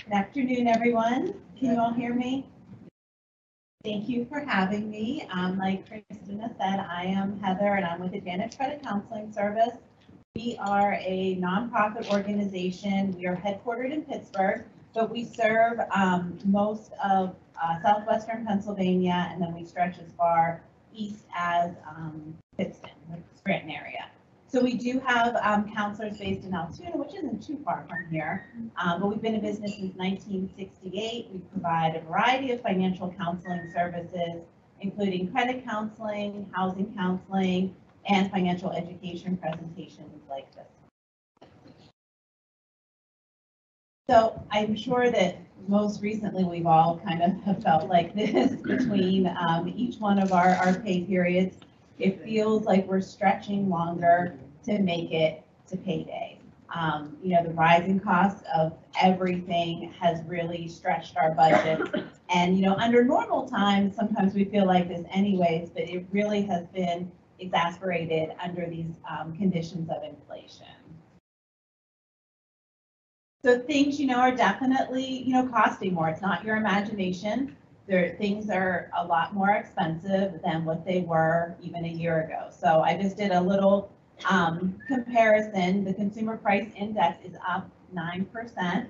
Good afternoon, everyone. Can you all hear me? Thank you for having me. Like Christina said, I am Heather and I'm with Advantage Credit Counseling Service. We are a nonprofit organization. We are headquartered in Pittsburgh, but we serve most of southwestern Pennsylvania, and then we stretch as far east as Pittston, the Scranton area. So we do have counselors based in Altoona, which isn't too far from here, but we've been in business since 1968. We provide a variety of financial counseling services, including credit counseling, housing counseling, and financial education presentations like this. So I'm sure that most recently we've all kind of have felt like this between each one of our pay periods. It feels like we're stretching longer to make it to payday. The rising cost of everything has really stretched our budgets. And, under normal times, sometimes we feel like this anyways, but it really has been exacerbated under these conditions of inflation. So things, are definitely, costing more. It's not your imagination. Things are a lot more expensive than what they were even a year ago. So I just did a little comparison. The consumer price index is up 9%,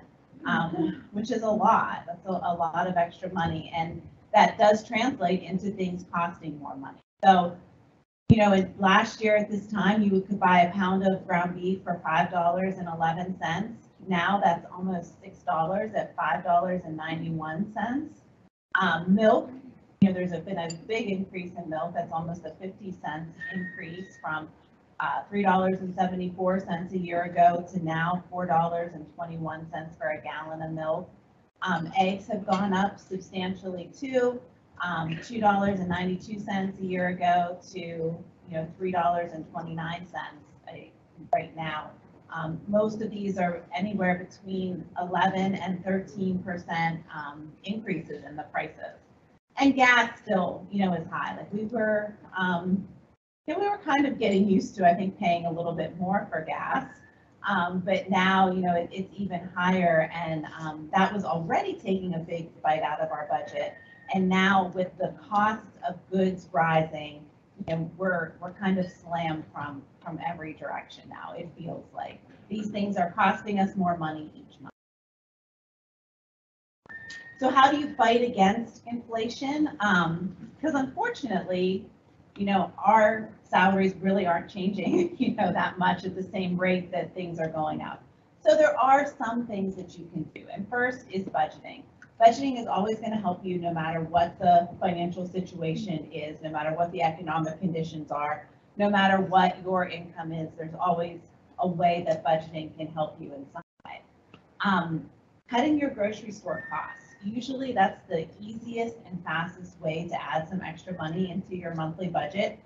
which is a lot. That's a lot of extra money. And that does translate into things costing more money. So, last year at this time, you could buy a pound of ground beef for $5.11. Now that's almost $6 at $5.91. Milk, there's been a big increase in milk. That's almost a 50-cent increase from $3.74 a year ago to now $4.21 for a gallon of milk. Eggs have gone up substantially too, $2.92 a year ago to $3.29 right now. Most of these are anywhere between 11 and 13% increases in the prices. And gas still, is high. Like we were kind of getting used to, I think, paying a little bit more for gas. But now, it's even higher, and that was already taking a big bite out of our budget. And now with the cost of goods rising, we're kind of slammed from every direction now. It feels like these things are costing us more money each month. So how do you fight against inflation? Because unfortunately, our salaries really aren't changing, that much at the same rate that things are going up. So there are some things that you can do. And first is budgeting. Budgeting is always going to help you no matter what the financial situation is, no matter what the economic conditions are, no matter what your income is. There's always a way that budgeting can help you in some way. Cutting your grocery store costs. Usually that's the easiest and fastest way to add some extra money into your monthly budget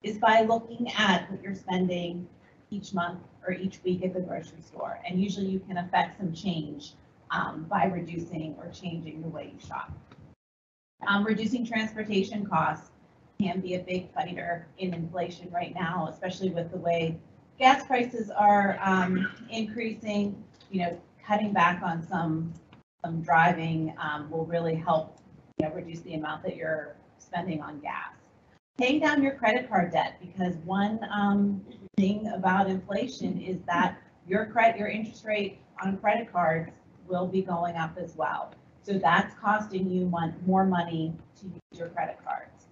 is by looking at what you're spending each month or each week at the grocery store. And usually you can affect some change by reducing or changing the way you shop. Reducing transportation costs can be a big fighter in inflation right now, especially with the way gas prices are increasing. Cutting back on some driving will really help reduce the amount that you're spending on gas. Paying down your credit card debt, because one thing about inflation is that your interest rate on credit cards will be going up as well. So that's costing you more money to use your credit cards.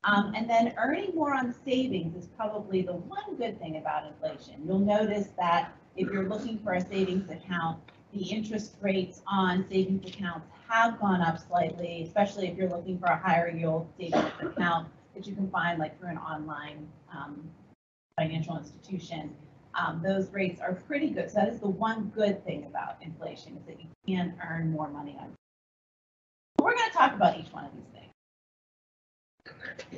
And then earning more on savings is probably the one good thing about inflation. You'll notice that if you're looking for a savings account, the interest rates on savings accounts have gone up slightly, especially if you're looking for a higher yield savings account that you can find like through an online financial institution. Those rates are pretty good. So that is the one good thing about inflation, is that you can earn more money on it. We're going to talk about each one of these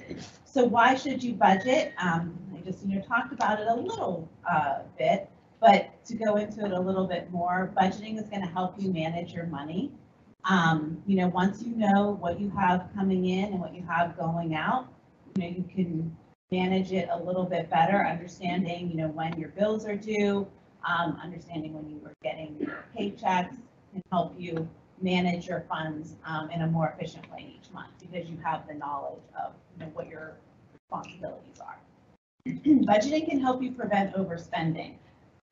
things. So why should you budget? I just talked about it a little bit, but to go into it a little bit more, budgeting is going to help you manage your money. Once you know what you have coming in and what you have going out, you can manage it a little bit better, understanding, when your bills are due, understanding when you are getting your paychecks, and help you manage your funds in a more efficient way each month because you have the knowledge of what your responsibilities are. Budgeting can help you prevent overspending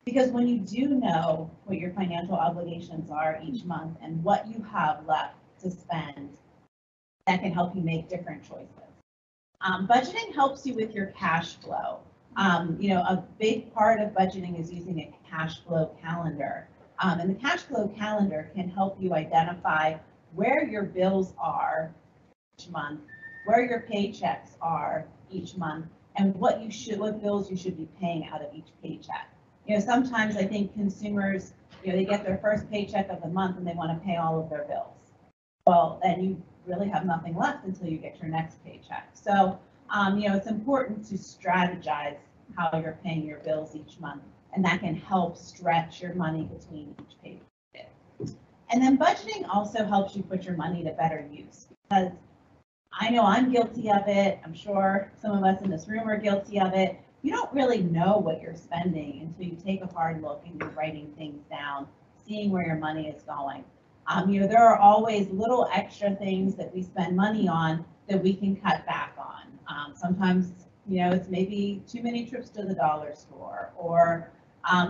because when you do know what your financial obligations are each month and what you have left to spend, that can help you make different choices. Budgeting helps you with your cash flow. A big part of budgeting is using a cash flow calendar. And the cash flow calendar can help you identify where your bills are each month, where your paychecks are each month, and what bills you should be paying out of each paycheck. Sometimes I think consumers, they get their first paycheck of the month and they want to pay all of their bills. Well, then you really have nothing left until you get your next paycheck. So, it's important to strategize how you're paying your bills each month, and that can help stretch your money between each paycheck. And then budgeting also helps you put your money to better use, because I know I'm guilty of it. I'm sure some of us in this room are guilty of it. You don't really know what you're spending until you take a hard look and you're writing things down, seeing where your money is going. There are always little extra things that we spend money on that we can cut back on. Sometimes, it's maybe too many trips to the dollar store or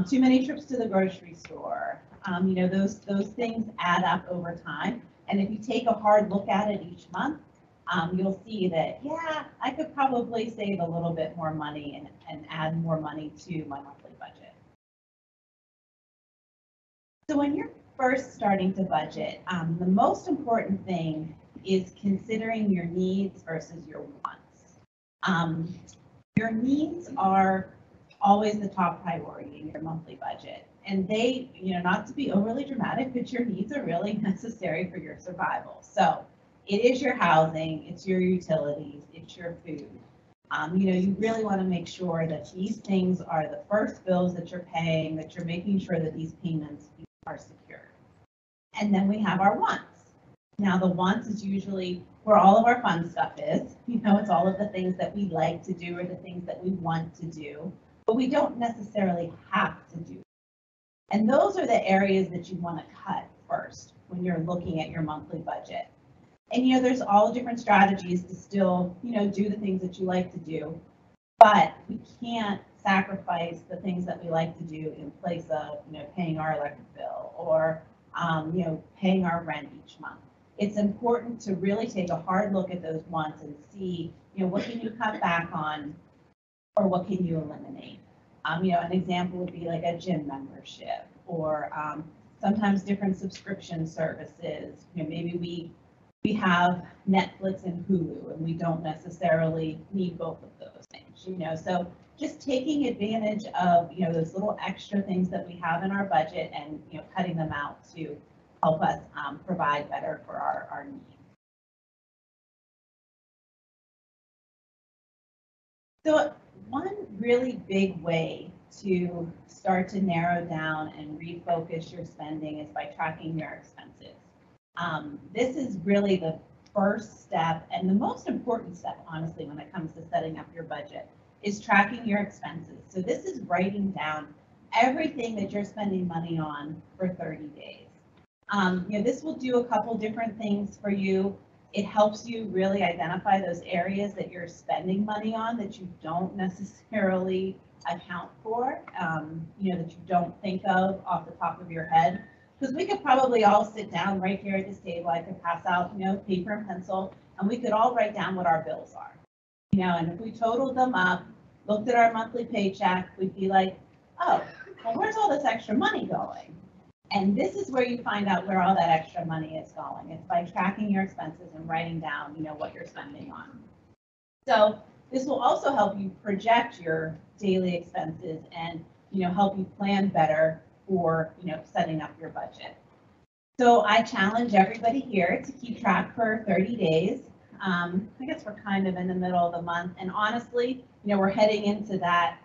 too many trips to the grocery store. Those things add up over time. And if you take a hard look at it each month, you'll see that, yeah, I could probably save a little bit more money and add more money to my monthly budget. So when you're first starting to budget, the most important thing is considering your needs versus your wants. Your needs are always the top priority in your monthly budget. And they, not to be overly dramatic, but your needs are really necessary for your survival. So it is your housing, it's your utilities, it's your food. You really want to make sure that these things are the first bills that you're paying, that you're making sure that these payments are secure. And then we have our wants. Now the wants is usually where all of our fun stuff is. It's all of the things that we like to do or the things that we want to do, but we don't necessarily have to do. And those are the areas that you want to cut first when you're looking at your monthly budget. And there's all different strategies to still, do the things that you like to do, but we can't sacrifice the things that we like to do in place of, paying our electric bill or, paying our rent each month. It's important to really take a hard look at those wants and see, what can you cut back on or what can you eliminate? An example would be like a gym membership or sometimes different subscription services. Maybe we have Netflix and Hulu and we don't necessarily need both of those things, so just taking advantage of, those little extra things that we have in our budget and, cutting them out to help us provide better for our needs. So one really big way to start to narrow down and refocus your spending is by tracking your expenses. This is really the first step and the most important step, honestly, when it comes to setting up your budget, is tracking your expenses. So this is writing down everything that you're spending money on for 30 days. This will do a couple different things for you. It helps you really identify those areas that you're spending money on that you don't necessarily account for, that you don't think of off the top of your head. Because we could probably all sit down right here at this table. I could pass out, paper and pencil, and we could all write down what our bills are. And if we totaled them up, looked at our monthly paycheck, we'd be like, oh, well, where's all this extra money going? And this is where you find out where all that extra money is going. It's by tracking your expenses and writing down, what you're spending on. So this will also help you project your daily expenses and, help you plan better for, setting up your budget. So I challenge everybody here to keep track for 30 days. I guess we're kind of in the middle of the month. And honestly, we're heading into that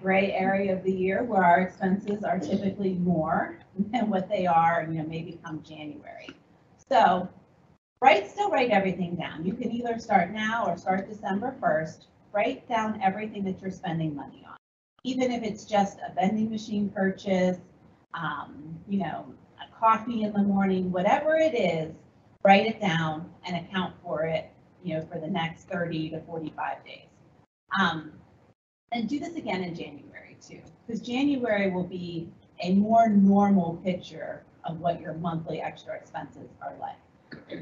gray area of the year where our expenses are typically more than what they are, maybe come January. So still write everything down. You can either start now or start December 1st. Write down everything that you're spending money on, even if it's just a vending machine purchase, a coffee in the morning, whatever it is, write it down and account for it, for the next 30 to 45 days. And do this again in January too, because January will be a more normal picture of what your monthly extra expenses are like.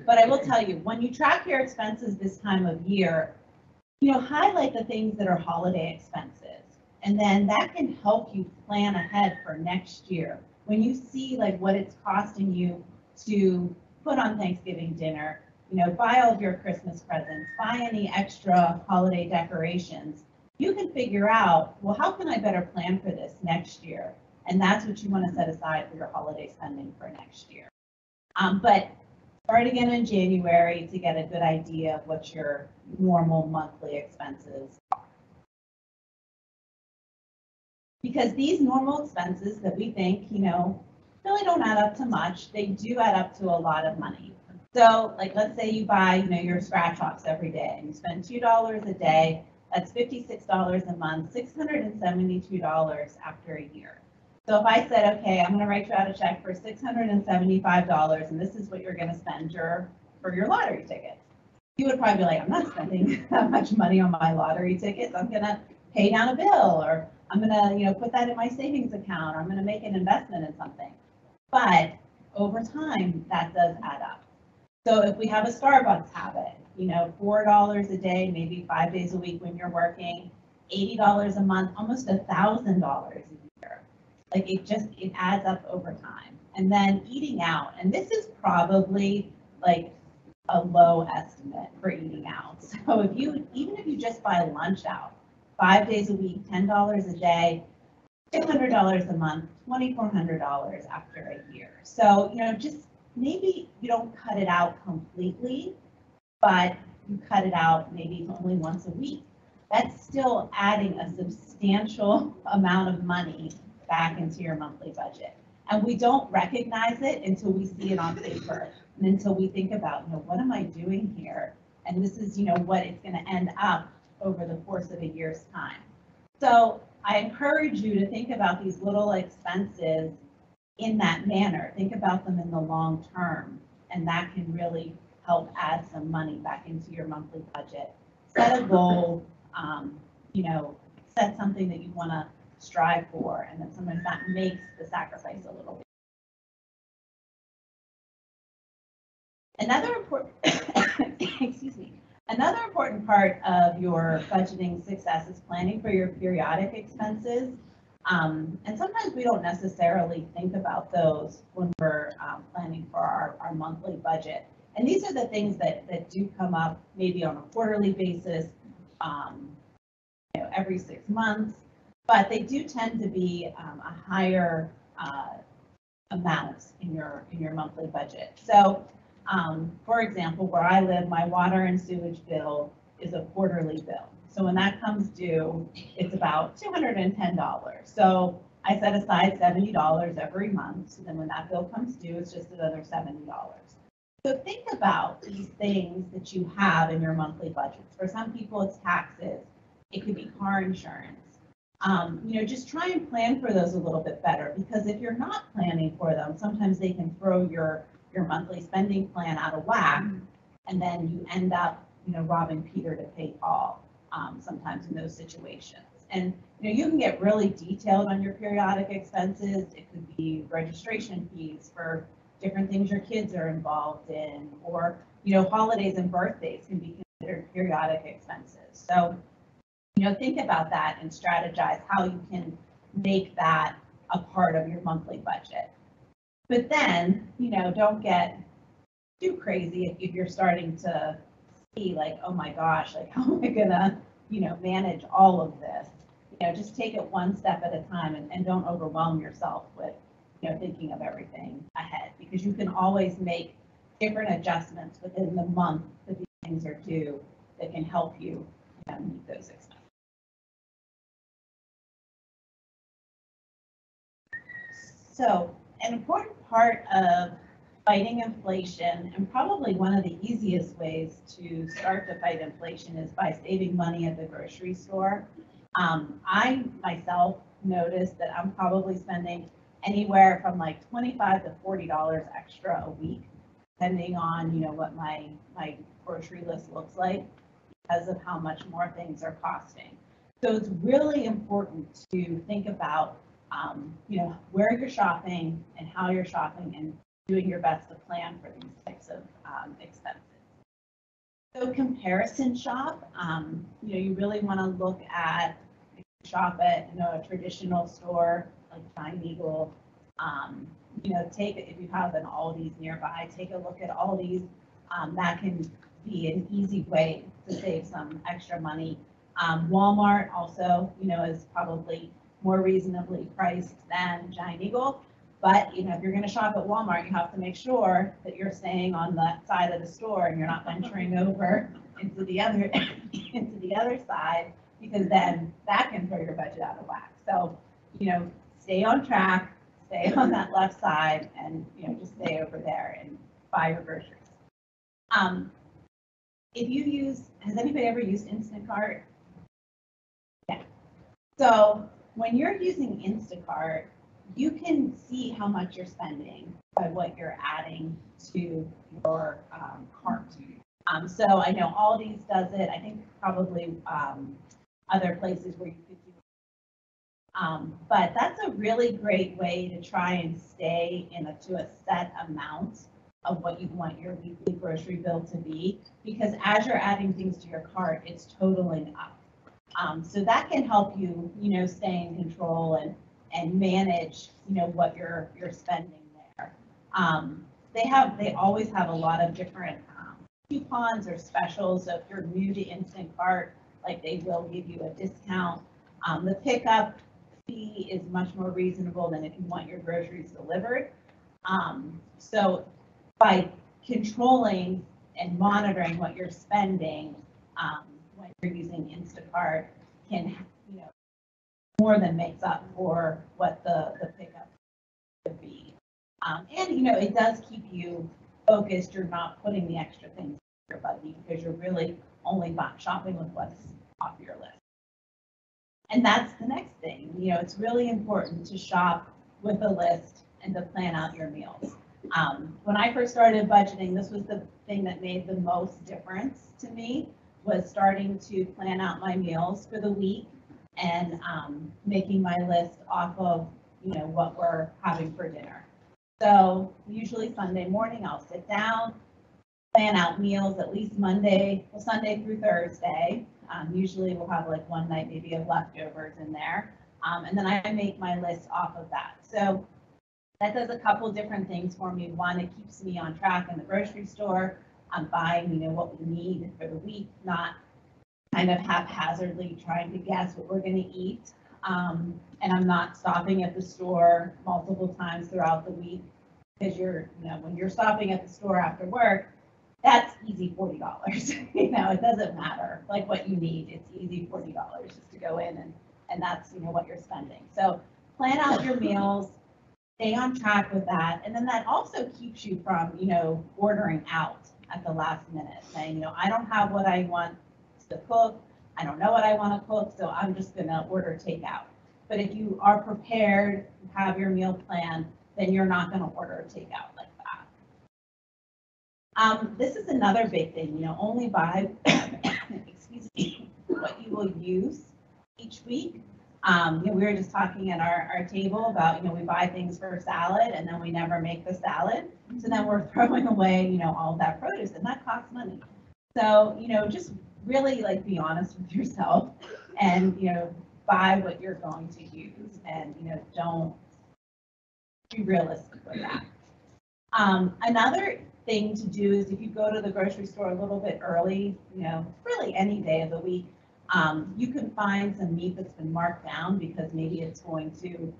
But I will tell you, when you track your expenses this time of year, highlight the things that are holiday expenses. And then that can help you plan ahead for next year. When you see like what it's costing you to put on Thanksgiving dinner, buy all of your Christmas presents, buy any extra holiday decorations, you can figure out, well, how can I better plan for this next year? And that's what you want to set aside for your holiday spending for next year. But start again in January to get a good idea of what your normal monthly expenses are. Because these normal expenses that we think, really don't add up to much, they do add up to a lot of money. So like, let's say you buy, your scratch offs every day and you spend $2 a day, that's $56 a month, $672 after a year. So if I said, okay, I'm going to write you out a check for $675 and this is what you're going to spend for your lottery tickets, you would probably be like, I'm not spending that much money on my lottery tickets. I'm going to pay down a bill, or I'm going to, put that in my savings account, or I'm going to make an investment in something. But over time, that does add up. So if we have a Starbucks habit, $4 a day, maybe 5 days a week when you're working, $80 a month, almost $1,000 a year. Like it adds up over time. And then eating out, and this is probably like a low estimate for eating out. So even if you just buy lunch out, 5 days a week, $10 a day, $200 a month, $2,400 after a year. So, just maybe you don't cut it out completely, but you cut it out maybe only once a week. That's still adding a substantial amount of money back into your monthly budget. And we don't recognize it until we see it on paper and until we think about, what am I doing here? And this is, what it's going to end up over the course of a year's time. So I encourage you to think about these little expenses in that manner. Think about them in the long term, and that can really help add some money back into your monthly budget. Set a goal, set something that you want to strive for, and then sometimes that makes the sacrifice a little bit. Another important, another important part of your budgeting success is planning for your periodic expenses. And sometimes we don't necessarily think about those when we're planning for our monthly budget. And these are the things that do come up maybe on a quarterly basis, every 6 months, but they do tend to be a higher amount in your monthly budget. So, for example, where I live, my water and sewage bill is a quarterly bill. So when that comes due, it's about $210. So I set aside $70 every month. So then when that bill comes due, it's just another $70. So think about these things that you have in your monthly budgets. For some people, it's taxes. It could be car insurance. Just try and plan for those a little bit better, because if you're not planning for them, sometimes they can throw your monthly spending plan out of whack, and then you end up, robbing Peter to pay Paul sometimes in those situations. And you can get really detailed on your periodic expenses. It could be registration fees for different things your kids are involved in, or holidays and birthdays can be considered periodic expenses. So think about that and strategize how you can make that a part of your monthly budget. But then, don't get too crazy if you're starting to see like, oh my gosh, like how am I gonna, manage all of this? Just take it one step at a time, and don't overwhelm yourself with, thinking of everything ahead, because you can always make different adjustments within the month that these things are due that can help you meet those expenses. So an important part of fighting inflation, and probably one of the easiest ways to start to fight inflation, is by saving money at the grocery store. I myself noticed that I'm probably spending anywhere from like $25 to $40 extra a week, depending on, you know, what my grocery list looks like because of how much more things are costing. So it's really important to think about, you know, where you're shopping and how you're shopping and doing your best to plan for these types of expenses. So comparison shop, you know, you really want to look at, shop at, you know, a traditional store like Giant Eagle. You know, if you have an Aldi's nearby, take a look at Aldi's. That can be an easy way to save some extra money. Walmart also, you know, is probably more reasonably priced than Giant Eagle. But, you know, if you're going to shop at Walmart, you have to make sure that you're staying on that side of the store and you're not venturing over into the other side, because then that can throw your budget out of whack. So, you know, stay on track, stay on that left side, and, you know, just stay over there and buy your groceries. Has anybody ever used Instacart? Yeah. So when you're using Instacart, you can see how much you're spending by what you're adding to your cart. So I know Aldi's does it. I think probably other places where you could do it. But that's a really great way to try and stay to a set amount of what you want your weekly grocery bill to be, because as you're adding things to your cart, it's totaling up. So that can help you, you know, stay in control and manage, you know, what you're spending there. They always have a lot of different coupons or specials. So if you're new to Instacart, like, they will give you a discount. The pickup fee is much more reasonable than if you want your groceries delivered. So by controlling and monitoring what you're spending when you're using Instacart can, you know, more than makes up for what the pickup would be. And, you know, it does keep you focused. You're not putting the extra things in your budget because you're really only shopping with what's off your list. And that's the next thing. You know, it's really important to shop with a list and to plan out your meals. When I first started budgeting, this was the thing that made the most difference to me, was starting to plan out my meals for the week and making my list off of, you know, what we're having for dinner. So usually Sunday morning, I'll sit down, plan out meals at least Sunday through Thursday. Usually we'll have like one night maybe of leftovers in there. And then I make my list off of that. So that does a couple different things for me. One, it keeps me on track in the grocery store. I'm buying, you know, what we need for the week, not kind of haphazardly trying to guess what we're going to eat. And I'm not stopping at the store multiple times throughout the week, because when you're stopping at the store after work, that's easy $40. You know, it doesn't matter like what you need. It's easy $40 just to go in and that's, you know, what you're spending. So plan out your meals, stay on track with that. And then that also keeps you from, you know, ordering out at the last minute, saying, you know, I don't have what I want to cook. I don't know what I want to cook, so I'm just going to order takeout. But if you are prepared, you have your meal plan, then you're not going to order takeout like that. This is another big thing, you know, only buy, excuse me, what you will use each week. You know, we were just talking at our table about, you know, we buy things for salad and then we never make the salad. So then we're throwing away, you know, all of that produce, and that costs money. So, you know, just really like be honest with yourself and, you know, buy what you're going to use, and, you know, don't be realistic with that. Another thing to do is, if you go to the grocery store a little bit early, you know, really any day of the week, you can find some meat that's been marked down because maybe it's going to, you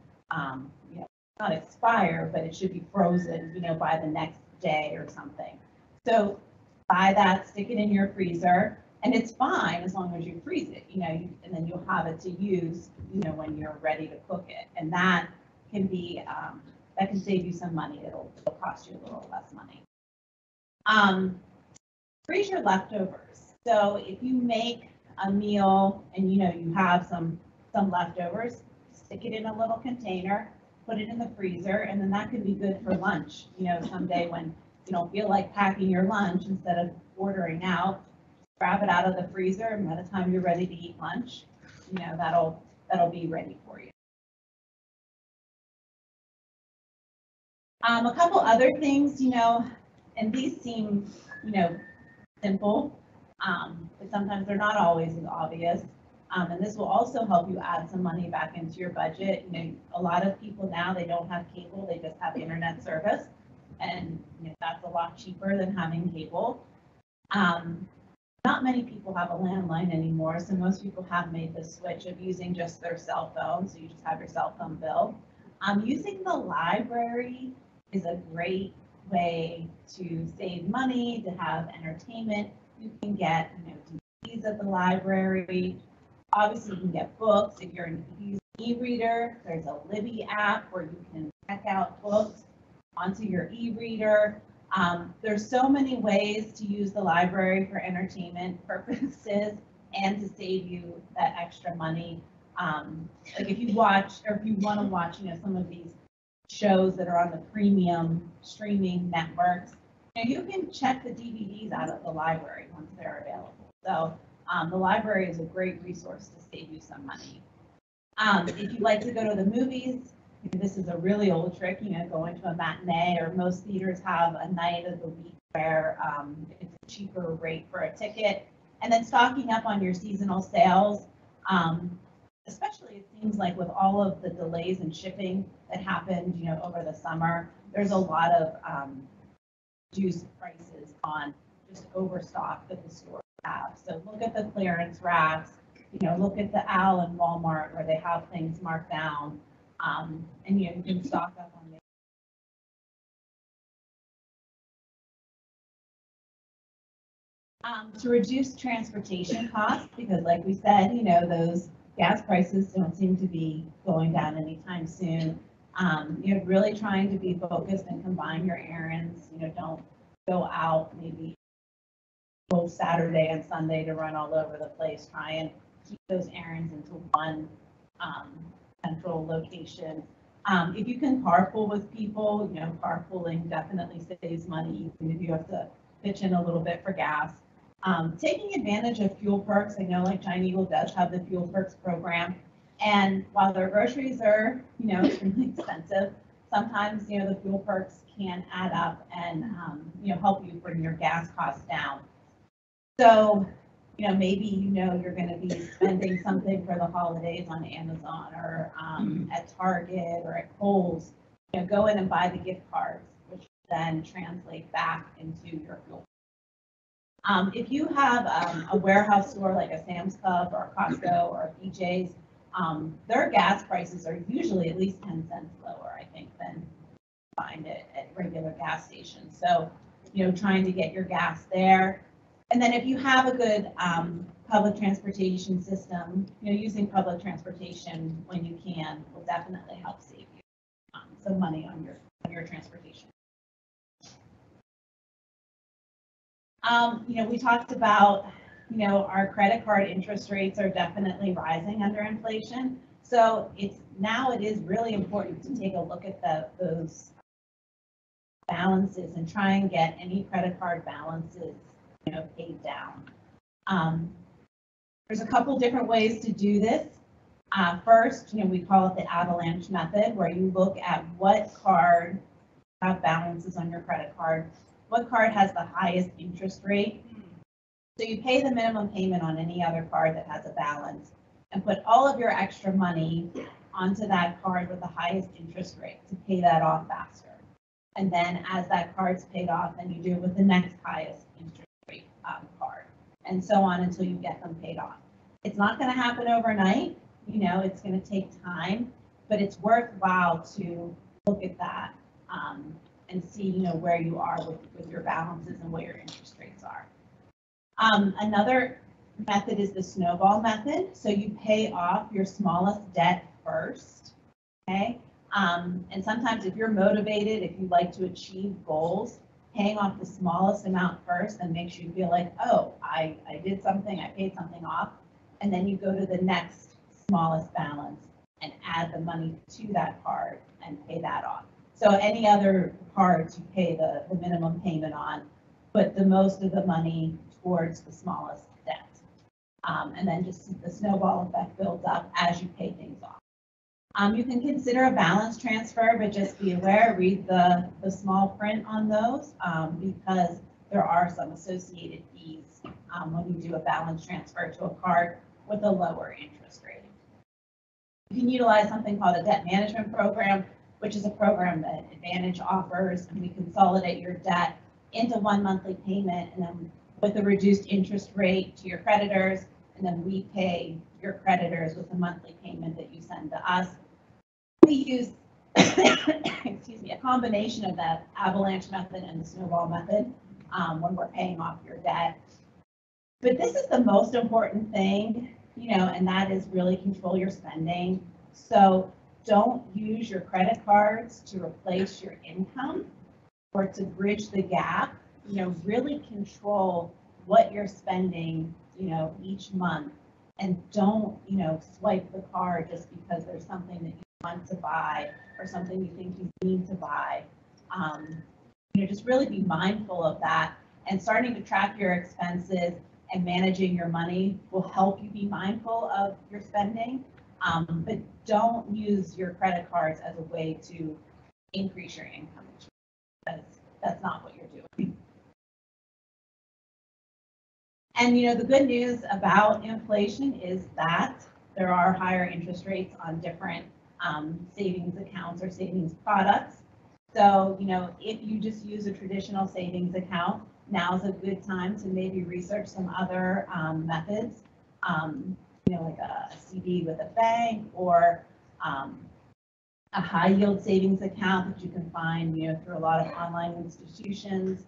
know, not expire, but it should be frozen, you know, by the next day or something. So buy that, stick it in your freezer, and it's fine as long as you freeze it, you know, and then you'll have it to use, you know, when you're ready to cook it. And that can be, that can save you some money. It'll cost you a little less money. Freeze your leftovers. So if you make a meal and, you know, you have some leftovers, stick it in a little container, put it in the freezer, and then that could be good for lunch. Someday when you don't feel like packing your lunch, instead of ordering out, grab it out of the freezer, and by the time you're ready to eat lunch, that'll be ready for you. A couple other things, and these seem, simple, but sometimes they're not always as obvious. And this will also help you add some money back into your budget. A lot of people now, they don't have cable, they just have internet service. And that's a lot cheaper than having cable. Not many people have a landline anymore, so most people have made the switch of using just their cell phone, so you just have your cell phone bill. Using the library is a great way to save money, to have entertainment. You can get DVDs at the library. Obviously, you can get books. If you're an e-reader, there's a Libby app where you can check out books onto your e-reader. There's so many ways to use the library for entertainment purposes and to save you that extra money. Like if you watch, or if you want to watch, some of these shows that are on the premium streaming networks, you can check the DVDs out of the library once they're available. So the library is a great resource to save you some money. If you like to go to the movies, this is a really old trick, going to a matinee, or most theaters have a night of the week where it's a cheaper rate for a ticket, and then stocking up on your seasonal sales. Especially it seems like with all of the delays in shipping that happened, over the summer, there's a lot of juice prices on just overstock that the stores have. So look at the clearance racks, look at the Al and Walmart where they have things marked down, and you can stock up on it. To reduce transportation costs, because like we said, those gas prices don't seem to be going down anytime soon. You're really trying to be focused and combine your errands. Don't go out maybe both Saturday and Sunday to run all over the place. Try and keep those errands into one central location. If you can carpool with people, carpooling definitely saves money, even if you have to pitch in a little bit for gas. Taking advantage of fuel perks. I know like Giant Eagle does have the fuel perks program. And while their groceries are, extremely expensive, sometimes, the fuel perks can add up and, help you bring your gas costs down. So, maybe, you're going to be spending something for the holidays on Amazon or at Target or at Kohl's, go in and buy the gift cards, which then translate back into your fuel. If you have a warehouse store like a Sam's Club or a Costco or a BJ's, their gas prices are usually at least 10 cents lower, I think, than you find it at regular gas stations. So, trying to get your gas there. And then if you have a good public transportation system, using public transportation when you can will definitely help save you some money on your transportation. We talked about, our credit card interest rates are definitely rising under inflation. So it is really important to take a look at those balances and try and get any credit card balances, paid down. There's a couple different ways to do this. First, we call it the avalanche method, where you look at what card have balances on your credit card. What card has the highest interest rate? So you pay the minimum payment on any other card that has a balance and put all of your extra money onto that card with the highest interest rate to pay that off faster. And then as that card's paid off, then you do it with the next highest interest rate card, and so on until you get them paid off. It's not going to happen overnight. It's going to take time, but it's worthwhile to look at that and see, where you are with your balances and what your interest rates are. Another method is the snowball method. So you pay off your smallest debt first, okay? And sometimes if you're motivated, if you like to achieve goals, paying off the smallest amount first and makes you feel like, oh, I did something, I paid something off. And then you go to the next smallest balance and add the money to that card and pay that off. So any other cards you pay the minimum payment on, but the most of the money towards the smallest debt. And then just the snowball effect builds up as you pay things off. You can consider a balance transfer, but just be aware, read the small print on those because there are some associated fees when you do a balance transfer to a card with a lower interest rate. You can utilize something called a debt management program, which is a program that Advantage offers, and we consolidate your debt into one monthly payment and then with a reduced interest rate to your creditors, and then we pay your creditors with a monthly payment that you send to us. We use, excuse me, a combination of that avalanche method and the snowball method when we're paying off your debt. But this is the most important thing, and that is really control your spending. So don't use your credit cards to replace your income or to bridge the gap. Really control what you're spending, each month, and don't, swipe the card just because there's something that you want to buy or something you think you need to buy. Just really be mindful of that, and starting to track your expenses and managing your money will help you be mindful of your spending. But don't use your credit cards as a way to increase your income, because that's not what you're doing. And the good news about inflation is that there are higher interest rates on different savings accounts or savings products. So, if you just use a traditional savings account, now's a good time to maybe research some other methods, like a CD with a bank or a high yield savings account that you can find, through a lot of online institutions.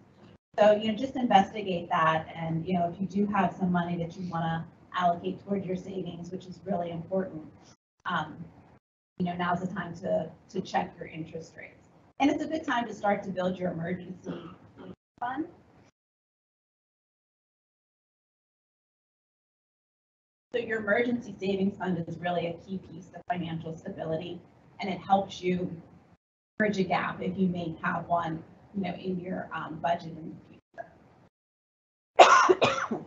So, just investigate that. And, if you do have some money that you want to allocate towards your savings, which is really important, now's the time to check your interest rates. And it's a good time to start to build your emergency fund. So your emergency savings fund is really a key piece of financial stability, and it helps you bridge a gap if you may have one, in your budget in the future.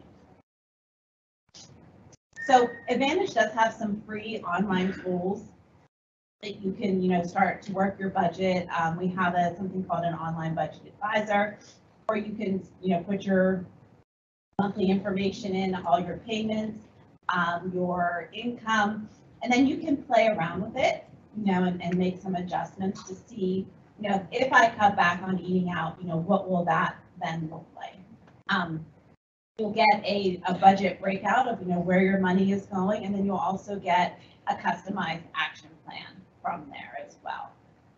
So Advantage does have some free online tools that you can, start to work your budget. We have something called an online budget advisor, or you can, put your monthly information in, all your payments, your income, and then you can play around with it, and make some adjustments to see, if I cut back on eating out, what will that then look like? You'll get a budget breakout of, where your money is going, and then you'll also get a customized action plan from there as well.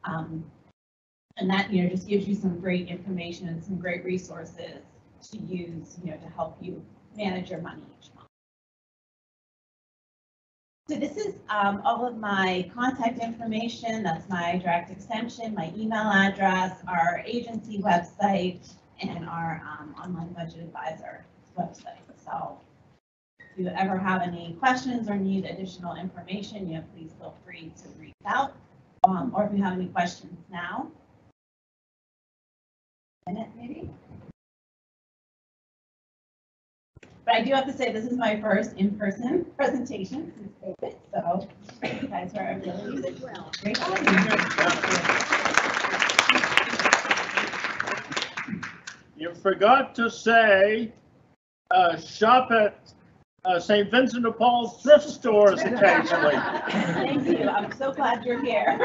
And that, just gives you some great information and some great resources to use, to help you manage your money each month. So this is all of my contact information. That's my direct extension, my email address, our agency website, and our online budget advisor website. So if you ever have any questions or need additional information, please feel free to reach out. Or if you have any questions now. A minute, maybe. But I do have to say, this is my first in-person presentation since COVID, so you guys are really great. You forgot to say, shop at St. Vincent de Paul's thrift stores occasionally. Thank you. I'm so glad you're here.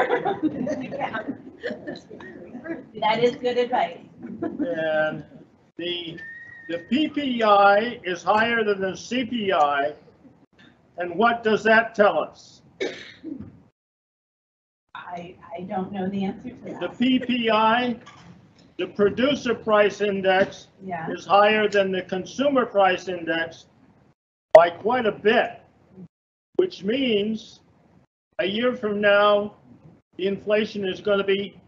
That is good advice. And the PPI is higher than the CPI, and what does that tell us? I don't know the answer to that. The PPI, the producer price index, is higher than the consumer price index by quite a bit, which means a year from now, the inflation is going to be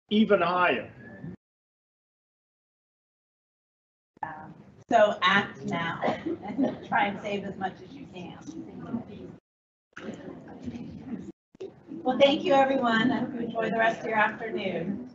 even higher. So act now and try and save as much as you can. Well, thank you, everyone. I hope you enjoy the rest of your afternoon.